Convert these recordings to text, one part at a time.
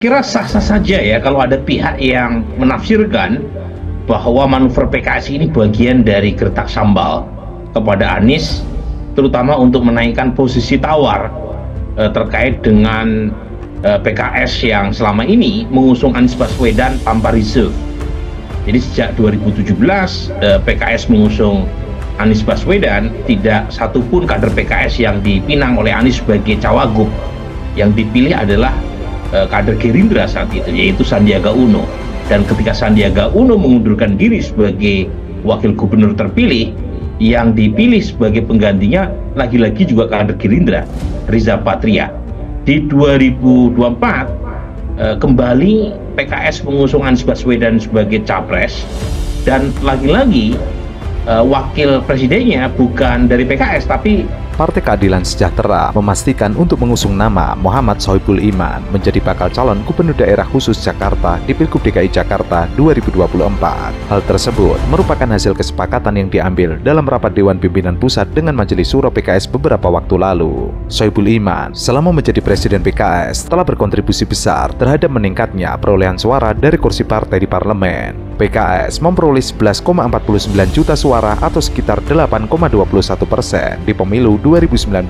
kira sah-sah saja ya kalau ada pihak yang menafsirkan bahwa manuver PKS ini bagian dari gertak sambal kepada Anies, terutama untuk menaikkan posisi tawar terkait dengan PKS yang selama ini mengusung Anies Baswedan tanpa reserve. Jadi sejak 2017 PKS mengusung Anies Baswedan, tidak satupun kader PKS yang dipinang oleh Anies sebagai cawagup. Yang dipilih adalah kader Gerindra saat itu, yaitu Sandiaga Uno. Dan ketika Sandiaga Uno mengundurkan diri sebagai wakil gubernur terpilih, yang dipilih sebagai penggantinya lagi-lagi juga kader Gerindra, Riza Patria. Di 2024 kembali PKS mengusung Anies Baswedan sebagai capres, dan lagi-lagi wakil presidennya bukan dari PKS tapi Partai Keadilan Sejahtera memastikan untuk mengusung nama Muhammad Sohibul Iman menjadi bakal calon gubernur daerah khusus Jakarta di Pilgub DKI Jakarta 2024. Hal tersebut merupakan hasil kesepakatan yang diambil dalam rapat Dewan Pimpinan Pusat dengan Majelis Syuro PKS beberapa waktu lalu. Sohibul Iman selama menjadi Presiden PKS telah berkontribusi besar terhadap meningkatnya perolehan suara dari kursi partai di parlemen. PKS memperoleh 11,49 juta suara atau sekitar 8,21% di pemilu 2019.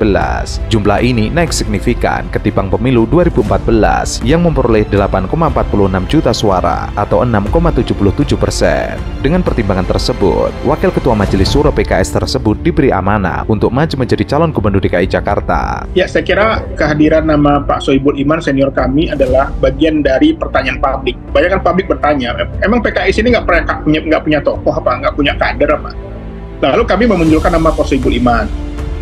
Jumlah ini naik signifikan ketimbang pemilu 2014 yang memperoleh 8,46 juta suara atau 6,77%. Dengan pertimbangan tersebut, Wakil Ketua Majelis Syuro PKS tersebut diberi amanah untuk maju menjadi calon gubernur DKI Jakarta. Ya, saya kira kehadiran nama Pak Sohibul Iman senior kami adalah bagian dari pertanyaan publik. Banyak kan publik bertanya, emang PKS ini nggak punya tokoh apa, nggak punya kader apa? Lalu kami memunculkan nama Pak Sohibul Iman.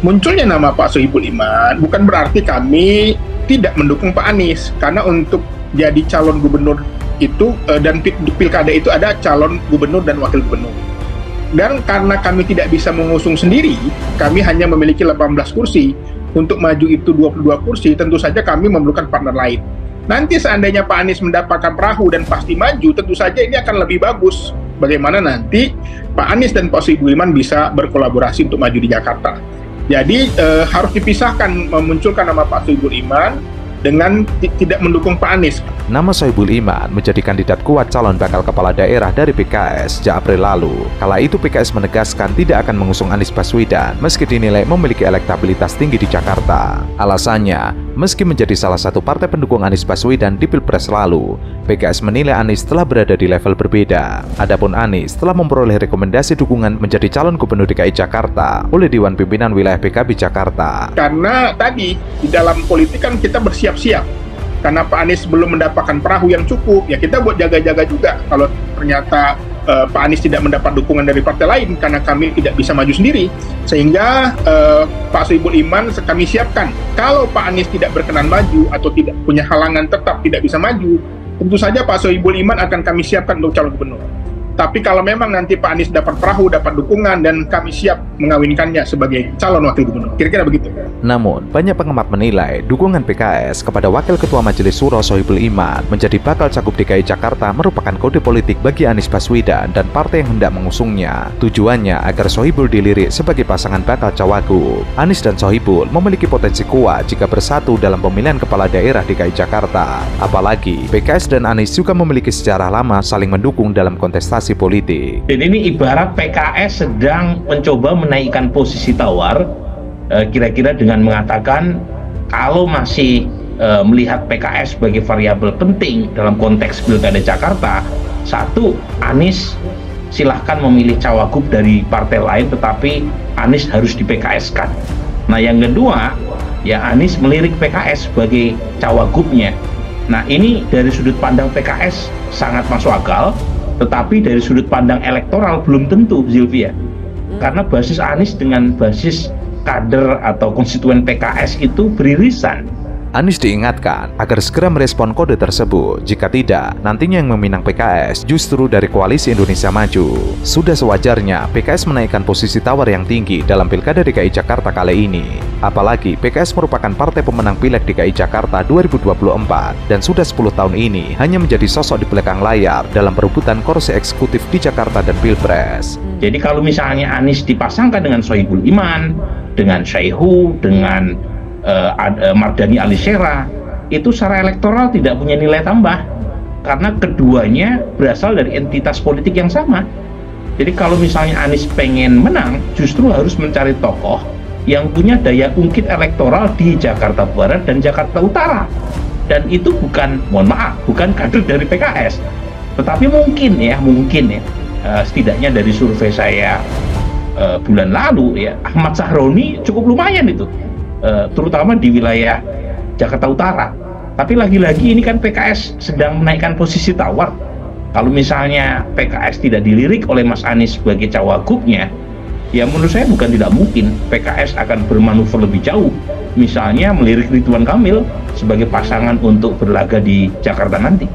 Munculnya nama Pak Sohibul Iman bukan berarti kami tidak mendukung Pak Anies, karena untuk jadi calon gubernur itu dan pilkada itu ada calon gubernur dan wakil gubernur. Dan karena kami tidak bisa mengusung sendiri, kami hanya memiliki 18 kursi. Untuk maju itu 22 kursi, tentu saja kami memerlukan partner lain. Nanti seandainya Pak Anies mendapatkan perahu dan pasti maju, tentu saja ini akan lebih bagus. Bagaimana nanti Pak Anies dan Pak Sohibul Iman bisa berkolaborasi untuk maju di Jakarta. Jadi harus dipisahkan memunculkan nama Pak Sohibul Iman dengan tidak mendukung Pak Anies. Nama Sohibul Iman menjadi kandidat kuat calon bakal kepala daerah dari PKS sejak April lalu. Kala itu PKS menegaskan tidak akan mengusung Anies Baswedan meski dinilai memiliki elektabilitas tinggi di Jakarta. Alasannya, meski menjadi salah satu partai pendukung Anies Baswedan di Pilpres lalu, PKS menilai Anies telah berada di level berbeda. Adapun Anies telah memperoleh rekomendasi dukungan menjadi calon gubernur DKI Jakarta oleh Dewan Pimpinan Wilayah PKB Jakarta. Karena tadi di dalam politik kan kita bersiap-siap. Karena Pak Anies belum mendapatkan perahu yang cukup, ya kita buat jaga-jaga juga. Kalau ternyata Pak Anies tidak mendapat dukungan dari partai lain karena kami tidak bisa maju sendiri, sehingga Pak Sohibul Iman kami siapkan. Kalau Pak Anies tidak berkenan maju atau tidak punya halangan tetap tidak bisa maju, tentu saja Pak Sohibul Iman akan kami siapkan untuk calon gubernur. Tapi kalau memang nanti Pak Anies dapat perahu, dapat dukungan, dan kami siap mengawinkannya sebagai calon wakil gubernur. Kira-kira begitu. Namun, banyak pengamat menilai dukungan PKS kepada Wakil Ketua Majelis Syuro Sohibul Iman menjadi bakal cagup DKI Jakarta merupakan kode politik bagi Anies Baswedan dan partai yang hendak mengusungnya. Tujuannya agar Sohibul dilirik sebagai pasangan bakal cawagup. Anies dan Sohibul memiliki potensi kuat jika bersatu dalam pemilihan kepala daerah DKI Jakarta. Apalagi, PKS dan Anies juga memiliki sejarah lama saling mendukung dalam kontestasi politik. Dan ini ibarat PKS sedang mencoba menaikkan posisi tawar, kira-kira dengan mengatakan kalau masih melihat PKS sebagai variabel penting dalam konteks pilkada Jakarta, satu, Anies silahkan memilih cawagup dari partai lain, tetapi Anies harus di PKS-kan. Nah, yang kedua, ya Anies melirik PKS sebagai cawagupnya. Nah, ini dari sudut pandang PKS sangat masuk akal, tetapi dari sudut pandang elektoral belum tentu, Zilvia. Karena basis Anies dengan basis kader atau konstituen PKS itu beririsan. Anies diingatkan agar segera merespon kode tersebut. Jika tidak, nantinya yang meminang PKS justru dari Koalisi Indonesia Maju. Sudah sewajarnya PKS menaikkan posisi tawar yang tinggi dalam Pilkada DKI Jakarta kali ini. Apalagi PKS merupakan partai pemenang Pileg DKI Jakarta 2024 dan sudah 10 tahun ini hanya menjadi sosok di belakang layar dalam perebutan kursi eksekutif di Jakarta dan Pilpres. Jadi kalau misalnya Anies dipasangkan dengan Sohibul Iman, dengan Syaihu, dengan Mardhani Alisera, itu secara elektoral tidak punya nilai tambah karena keduanya berasal dari entitas politik yang sama. Jadi kalau misalnya Anies pengen menang, justru harus mencari tokoh yang punya daya ungkit elektoral di Jakarta Barat dan Jakarta Utara. Dan itu bukan, mohon maaf, bukan kader dari PKS, tetapi mungkin ya, setidaknya dari survei saya bulan lalu ya, Ahmad Sahroni cukup lumayan itu, terutama di wilayah Jakarta Utara. Tapi lagi-lagi ini kan PKS sedang menaikkan posisi tawar. Kalau misalnya PKS tidak dilirik oleh Mas Anies sebagai cawagupnya, ya menurut saya bukan tidak mungkin PKS akan bermanuver lebih jauh, misalnya melirik Ridwan Kamil sebagai pasangan untuk berlaga di Jakarta nanti.